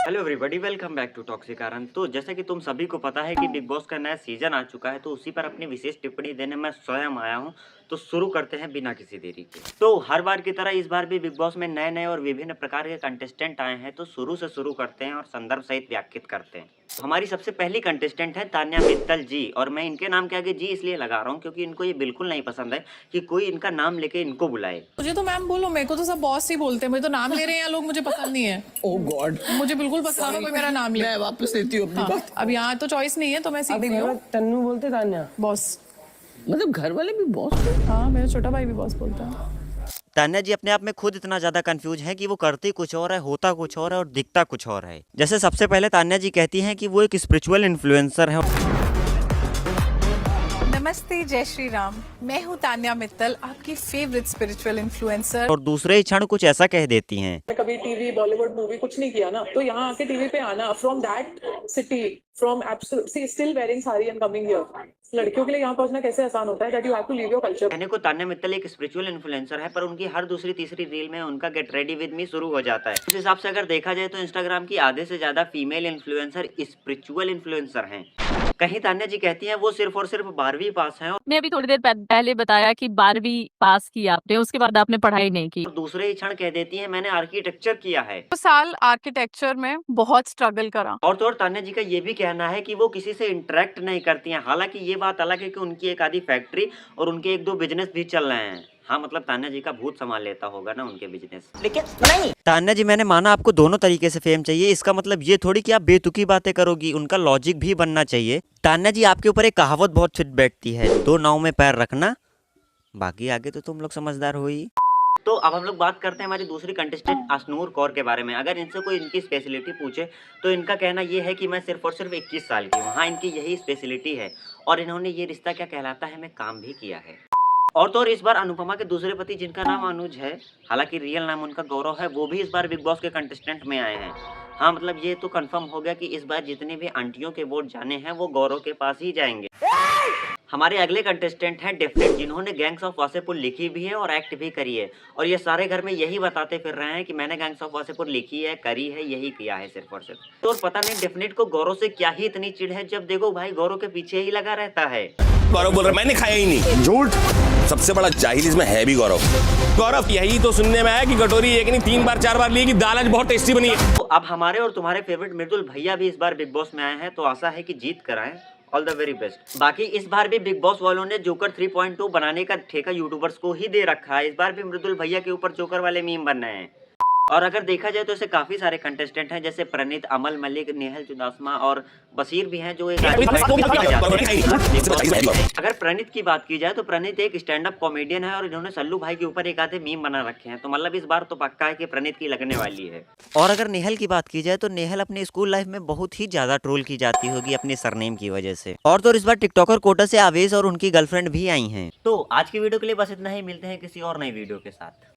Hello everybody, welcome back to toxic कारण। तो जैसा कि तुम सभी को पता है कि बिग बॉस का नया सीजन आ चुका है, तो उसी पर अपनी विशेष टिप्पणी देने मैं स्वयं आया हूं। तो शुरू करते हैं बिना किसी देरी के। तो हर बार की तरह इस बार भी बिग बॉस में नए नए और विभिन्न प्रकार के कंटेस्टेंट आए हैं, तो शुरू से शुरू करते हैं और संदर्भ सहित व्याख्यात करते हैं। हमारी सबसे पहली कंटेस्टेंट है तान्या मित्तल जी, और मैं इनके नाम के आगे जी इसलिए लगा रहा हूँ क्योंकि इनको ये बिल्कुल नहीं पसंद है कि कोई इनका नाम लेके इनको बुलाए। मुझे तो मैम बोलो, मेरे को तो सब बॉस ही बोलते हैं, मुझे तो नाम ले रहे हैं लोग, मुझे पसंद नहीं है। ओह गॉड, मुझे बिल्कुल पसंद नहीं कोई मेरा नाम ले। मैं वापस लेती हूँ अपनी हाँ, बात। अब यहाँ तो चॉइस नहीं है तो मैं सीख अभी रही घर हूँ। में तन्नू बोलते तान्या। बॉस। मतलब घर वाले भी बॉस हाँ, मेरा छोटा भाई भी बॉस बोलता है। तान्या जी अपने आप में खुद इतना ज्यादा कंफ्यूज है कि वो करती कुछ और है, होता कुछ और है और दिखता कुछ और है। जैसे सबसे पहले तान्या जी कहती हैं कि वो एक स्पिरिचुअल इन्फ्लुएंसर है। नमस्ते, जय श्री राम। मैं हूँ तान्या मित्तल, आपकी फेवरेट स्पिरिचुअल इन्फ्लुएंसर। और दूसरे ही क्षण कुछ ऐसा कह देती हैं। कभी टीवी बॉलीवुड मूवी कुछ नहीं किया ना, तो यहाँ आके टीवी पे आना, from that city, from absolutely still wearing sari and coming here. लड़कियों के लिए यहाँ पहुंचना कैसे आसान होता है, that you have to leave your culture. कहने को तान्या मित्तल एक स्पिरिचुअल इन्फ्लुएंसर है, पर उनकी हर दूसरी तीसरी रील में उनका गेट रेडी विद मी शुरू हो जाता है। उस हिसाब से अगर देखा जाए तो इंस्टाग्राम की आधे से ज्यादा फीमेल इन्फ्लुएंसर स्पिरिचुअल इन्फ्लुएंसर हैं। कहीं तान्या जी कहती हैं वो सिर्फ और सिर्फ 12वीं पास हैं, ने अभी थोड़ी देर पहले बताया कि 12वीं पास की आपने, उसके बाद आपने पढ़ाई नहीं की। और दूसरे ही क्षण कह देती हैं मैंने आर्किटेक्चर किया है। तो साल आर्किटेक्चर में बहुत स्ट्रगल करा। और तो और तान्या जी का ये भी कहना है कि वो किसी से इंटरेक्ट नहीं करती हैं। हालांकि ये बात अलग है कि उनकी एक आधी फैक्ट्री और उनके एक दो बिजनेस भी चल रहे हैं। हाँ, मतलब तान्या जी का भूत संभाल लेता होगा ना उनके बिजनेस। लेकिन नहीं तान्या जी, मैंने माना आपको दोनों तरीके से फेम चाहिए, इसका मतलब ये थोड़ी कि आप बेतुकी बातें करोगी, उनका लॉजिक भी बनना चाहिए। तान्या जी, आपके ऊपर एक कहावत बहुत फिट बैठती है, दो नाव में पैर रखना, बाकी आगे तो तुम लोग समझदार हो ही। तो अब हम लोग बात करते हैं हमारी दूसरी कंटेस्टेंट अश्नूर कौर के बारे में। अगर इनसे कोई इनकी स्पेशलिटी पूछे तो इनका कहना ये है कि मैं सिर्फ और सिर्फ 21 साल की हूँ। हाँ, इनकी यही स्पेशलिटी है और इन्होंने ये रिश्ता क्या कहलाता है में काम भी किया है। और तो और इस बार अनुपमा के दूसरे पति, जिनका नाम अनुज है, हालांकि रियल नाम उनका गौरव है, वो भी इस बार बिग बॉस के कंटेस्टेंट में आए हैं। हाँ, मतलब ये तो कंफर्म हो गया कि इस बार जितने भी आंटियों के वोट जाने हैं वो गौरव के पास ही जाएंगे। हमारे अगले कंटेस्टेंट हैं डेफिनेट, जिन्होंने गैंग्स ऑफ वासेपुर लिखी भी है और एक्ट भी करी है, और ये सारे घर में यही बताते फिर रहे हैं कि मैंने गैंग्स ऑफ वासेपुर लिखी है, करी है, यही किया है सिर्फ और सिर्फ। तो और पता नहीं डेफिनेट को गौरव से क्या ही इतनी चिढ़ है, जब देखो भाई गौरव के पीछे ही लगा रहता है। गौरव बोल रहा मैंने खाया ही नहीं। झूठ। सबसे बड़ा जाहिल इसमें है भी गौरव। गौरव, यही तो सुनने में आया कि कटोरी एक नहीं 3 बार 4 बार ली कि दाल आज बहुत टेस्टी बनी है। तो अब हमारे और तुम्हारे फेवरेट मृदुल भैया भी इस बार बिग बॉस में आए हैं, तो आशा है कि जीत कर आए। All the very best. बाकी इस बार भी बिग बॉस वालों ने जोकर 3.2 बनाने का ठेका यूट्यूबर्स को ही दे रखा है। इस बार भी मृदुल भैया के ऊपर जोकर वाले मीम बन रहे हैं। और अगर देखा जाए तो ऐसे काफी सारे कंटेस्टेंट हैं, जैसे प्रणीत, अमल मलिक, नेहल चुदासमा और बशीर भी हैं, जो एक अगर प्रणीत की बात की जाए तो प्रणीत एक स्टैंड अप कॉमेडियन है और इन्होंने सल्लू भाई के ऊपर एक आधे मीम बना रखे हैं, तो मतलब इस बार तो पक्का है कि प्रणीत की लगने वाली है। और अगर नेहल की बात की जाए तो नेहल अपनी स्कूल लाइफ में बहुत ही ज्यादा ट्रोल की जाती होगी अपने सरनेम की वजह से। और तो इस बार टिकटॉकर कोटा से आवेश और उनकी गर्लफ्रेंड भी आई हैं। तो आज की वीडियो के लिए बस इतना ही, मिलते हैं किसी और नई वीडियो के साथ।